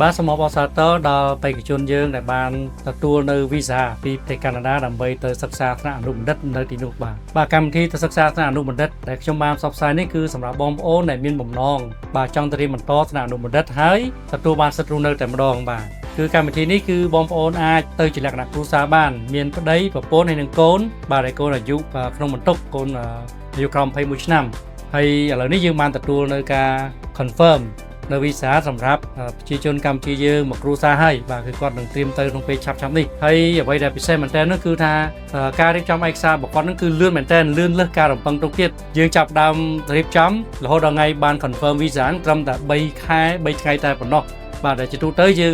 បាទសូមអបអរសាទរដល់បេក្ខជនយើងដែលបានទទួលនៅវីសាពីប្រទេសកាណាដាដើម្បីទៅសិក្សាថ្នាក់អនុបណ្ឌិតនៅទីនោះបាទកម្មវិធីទៅសិក្សាថ្នាក់អនុបណ្ឌិតដែលខ្ញុំបានផ្សព្វផ្សាយនេះគឺសម្រាប់បងប្អូនដែលមានបំណងបាទចង់ទៅរៀនបន្តថ្នាក់អនុបណ្ឌិតហើយទទួលបានសិទ្ធិរស់នៅតែម្ដងបាទគឺកម្មវិធីនេះគឺបងប្អូនអាចទៅជាលក្ខណៈគ្រួសារបានមានប្តីប្រពន្ធហើយនិងកូនបាទហើយកូនអាយុក្នុងបន្ទុកកូនអាយុក្រោម21ឆ្នាំហើយឥឡូវនេះយើងបានទទួលនៅការ confirm នៅវីសាសម្រាប់ប្រជាជនកម្ពុជាយើងមកគ្រួសារហើយបាទគឺគាត់នឹងត្រៀមទៅក្នុងពេលឆាប់ៗនេះហើយអ្វីដែលពិសេសមែនតើនោះគឺថាការរៀបចំឯកសាររបស់គាត់នឹងគឺលឿនមែនតើលឿនលើសការរំពឹងទុកទៀតយើងចាប់ដើមរៀបចំរហូតដល់ថ្ងៃបាន confirm វីសាត្រឹមតែ3ខែ3ថ្ងៃតែប៉ុណ្ណោះបាទដែលជាទូទៅយើង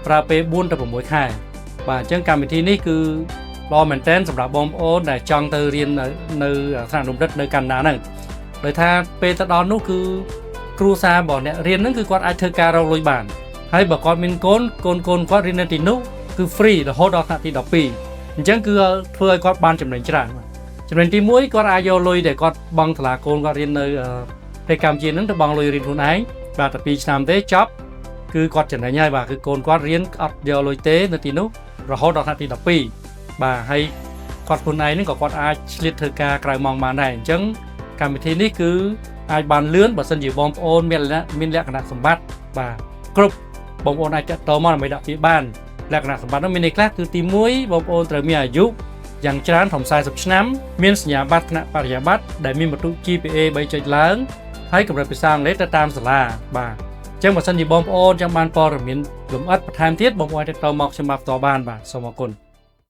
ប្រើពេល4ទៅ6ខែបាទអញ្ចឹងកម្មវិធីនេះគឺល្អមែនតើសម្រាប់បងប្អូនដែលចង់ទៅរៀននៅថ្នាក់អនុបណ្ឌិតនៅកាណាដាហ្នឹងដោយថាពេលទៅដល់នោះគឺគ្រួសាររបស់អ្នករៀនហ្នឹងគឺគាត់អាចធ្វើការរកលុយបានហើយបើគាត់មានកូនគាត់រៀននៅទីនោះគឺ free រហូតដល់ថ្នាក់ទី12អញ្ចឹងគឺធ្វើឲ្យគាត់បានចំណេញច្រើនចំណេញទី1គាត់អាចយកលុយដែលគាត់បង់ថ្លៃកូនគាត់រៀននៅប្រទេសកម្ពុជាហ្នឹងទៅបង់លុយរៀនខ្លួនឯងបាទតែ2ឆ្នាំទេចប់គឺគាត់ចំណេញហើយបាទគឺកូនគាត់រៀនអត់យកលុយទេនៅទីនោះរហូតដល់ថ្នាក់ទី12បាទហើយគាត់ខ្លួនឯងហ្នឹងក៏គាត់អាចឆ្លៀតធ្វើការក្រៅម៉ោងបានដែរអញ្ចឹងកម្មវិធីនេះគឺអាចបានលឿនបើសិនជាបងប្អូនមានលក្ខណៈសម្បត្តិបាទគ្រប់បងប្អូនអាចតាក់ទងមកដើម្បីដាក់ពាក្យបានលក្ខណៈសម្បត្តិនោះមានន័យខ្លះគឺទី1បងប្អូនត្រូវមានអាយុយ៉ាងច្រើនត្រឹម40ឆ្នាំមានសញ្ញាបត្រថ្នាក់បរិញ្ញាបត្រដែលមានបន្ទុក GPA 3 ចុចឡើងហើយកម្រិតភាសាអង់គ្លេសទៅតាមសាលាបាទអញ្ចឹងបើសិនជាបងប្អូនចង់បានព័ត៌មានលម្អិតបន្ថែមទៀតបងប្អូនអាចតាក់ទងមកខ្ញុំបានផ្ទាល់បានបាទសូមអរគុណ